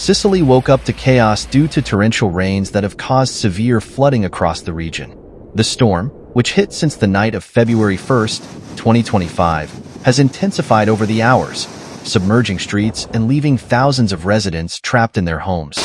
Sicily woke up to chaos due to torrential rains that have caused severe flooding across the region. The storm, which hit since the night of February 1st, 2025, has intensified over the hours, submerging streets and leaving thousands of residents trapped in their homes.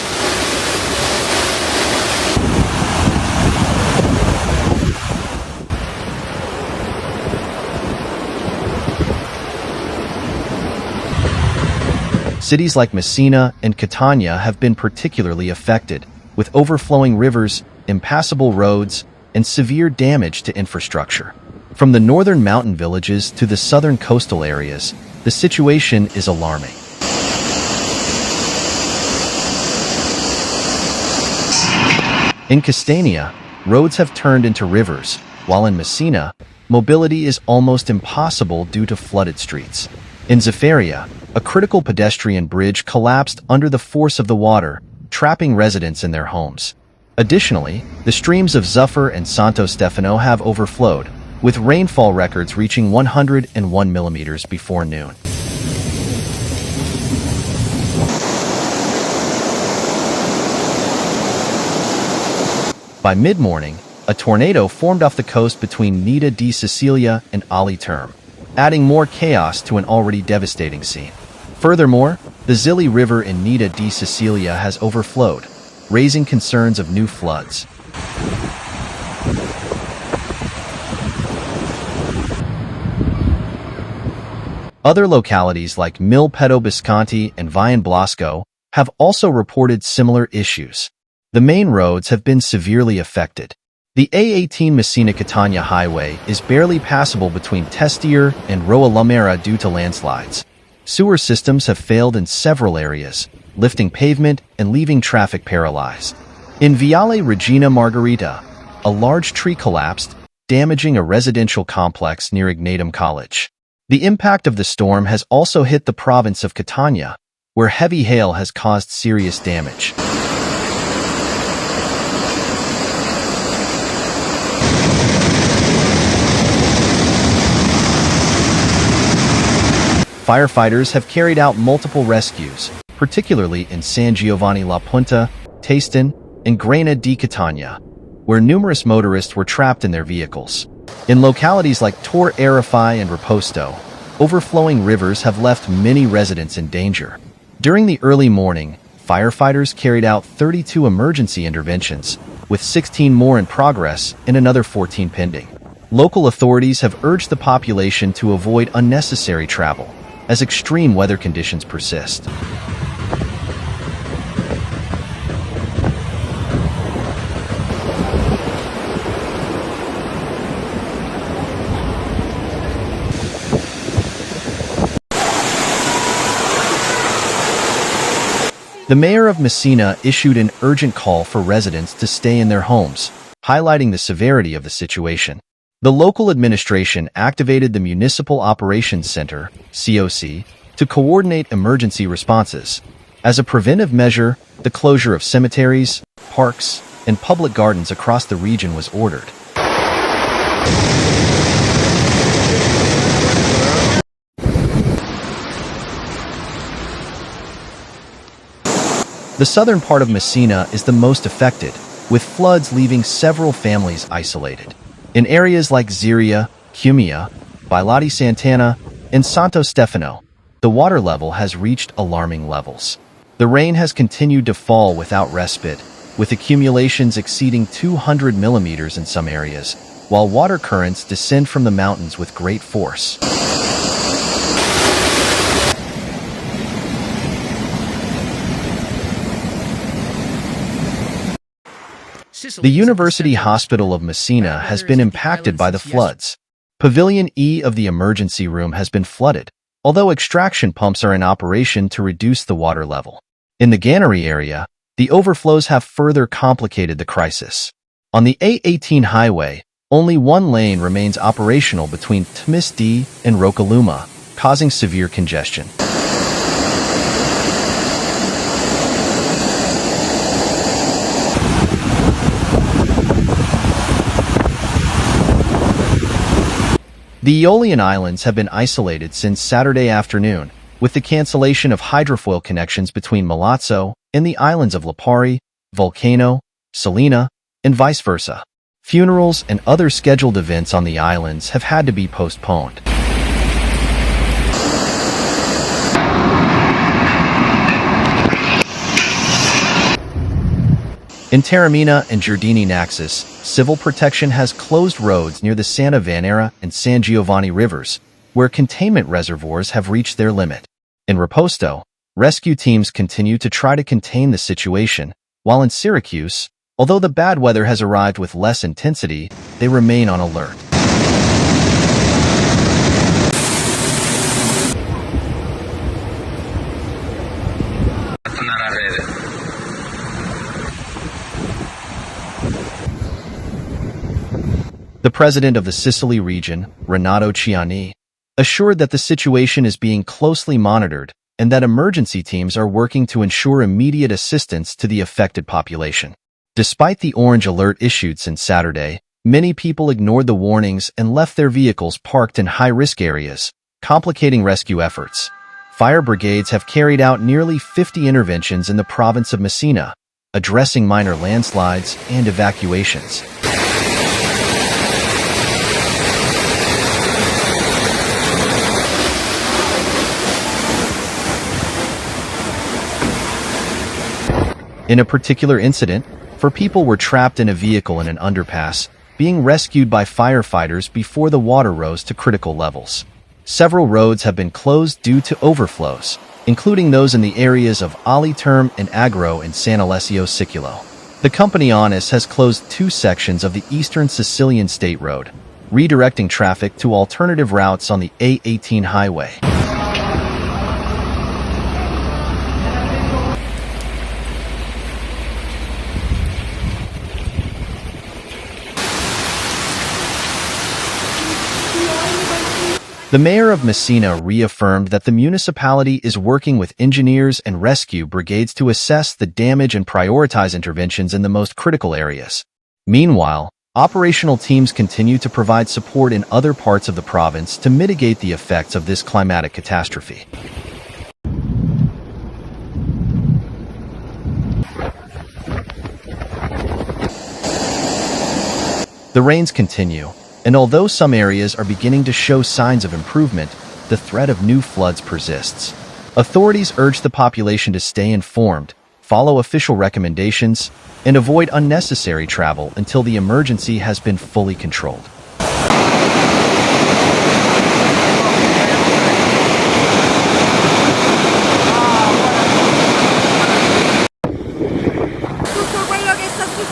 Cities like Messina and Catania have been particularly affected, with overflowing rivers, impassable roads, and severe damage to infrastructure. From the northern mountain villages to the southern coastal areas, the situation is alarming. In Castania, roads have turned into rivers, while in Messina, mobility is almost impossible due to flooded streets. In Zaffaria, a critical pedestrian bridge collapsed under the force of the water, trapping residents in their homes. Additionally, the streams of Zuffer and Santo Stefano have overflowed, with rainfall records reaching 101 millimeters before noon. By mid-morning, a tornado formed off the coast between Nida di Sicilia and Ali Terme, adding more chaos to an already devastating scene. Furthermore, the Zili River in Nida di Sicilia has overflowed, raising concerns of new floods. Other localities like Milpeto Bisconti and Vian Blasco have also reported similar issues. The main roads have been severely affected. The A18 Messina-Catania highway is barely passable between Testier and Roa Lumera due to landslides. Sewer systems have failed in several areas, lifting pavement and leaving traffic paralyzed. In Viale Regina Margherita, a large tree collapsed, damaging a residential complex near Ignatum College. The impact of the storm has also hit the province of Catania, where heavy hail has caused serious damage. Firefighters have carried out multiple rescues, particularly in San Giovanni La Punta, Taistin, and Grana di Catania, where numerous motorists were trapped in their vehicles. In localities like Tor Arafai and Reposto, overflowing rivers have left many residents in danger. During the early morning, firefighters carried out 32 emergency interventions, with 16 more in progress and another 14 pending. Local authorities have urged the population to avoid unnecessary travel, as extreme weather conditions persist. The mayor of Messina issued an urgent call for residents to stay in their homes, highlighting the severity of the situation. The local administration activated the Municipal Operations Center, COC, to coordinate emergency responses. As a preventive measure, the closure of cemeteries, parks, and public gardens across the region was ordered. The southern part of Messina is the most affected, with floods leaving several families isolated. In areas like Ziria, Cumia, Bailati Sant'Anna, and Santo Stefano, the water level has reached alarming levels. The rain has continued to fall without respite, with accumulations exceeding 200 millimeters in some areas, while water currents descend from the mountains with great force. The University Hospital of Messina has been impacted by the floods. Pavilion E of the emergency room has been flooded, although extraction pumps are in operation to reduce the water level. In the Gannery area, the overflows have further complicated the crisis. On the A18 highway, only one lane remains operational between Tmis D and Rocaluma, causing severe congestion. The Aeolian Islands have been isolated since Saturday afternoon, with the cancellation of hydrofoil connections between Milazzo, in the islands of Lipari, Volcano, Salina, and vice versa. Funerals and other scheduled events on the islands have had to be postponed. In Taormina and Giardini Naxos, civil protection has closed roads near the Santa Venera and San Giovanni rivers, where containment reservoirs have reached their limit. In Riposto, rescue teams continue to try to contain the situation, while in Syracuse, although the bad weather has arrived with less intensity, they remain on alert. The president of the Sicily region, Renato Ciani, assured that the situation is being closely monitored and that emergency teams are working to ensure immediate assistance to the affected population. Despite the orange alert issued since Saturday, many people ignored the warnings and left their vehicles parked in high-risk areas, complicating rescue efforts. Fire brigades have carried out nearly 50 interventions in the province of Messina, addressing minor landslides and evacuations. In a particular incident, 4 people were trapped in a vehicle in an underpass, being rescued by firefighters before the water rose to critical levels. Several roads have been closed due to overflows, including those in the areas of Aliterme and Agro in San Alessio Siculo. The company Onis has closed 2 sections of the eastern Sicilian state road, redirecting traffic to alternative routes on the A18 highway. The mayor of Messina reaffirmed that the municipality is working with engineers and rescue brigades to assess the damage and prioritize interventions in the most critical areas. Meanwhile, operational teams continue to provide support in other parts of the province to mitigate the effects of this climatic catastrophe. The rains continue, and although some areas are beginning to show signs of improvement, the threat of new floods persists. Authorities urge the population to stay informed, follow official recommendations, and avoid unnecessary travel until the emergency has been fully controlled.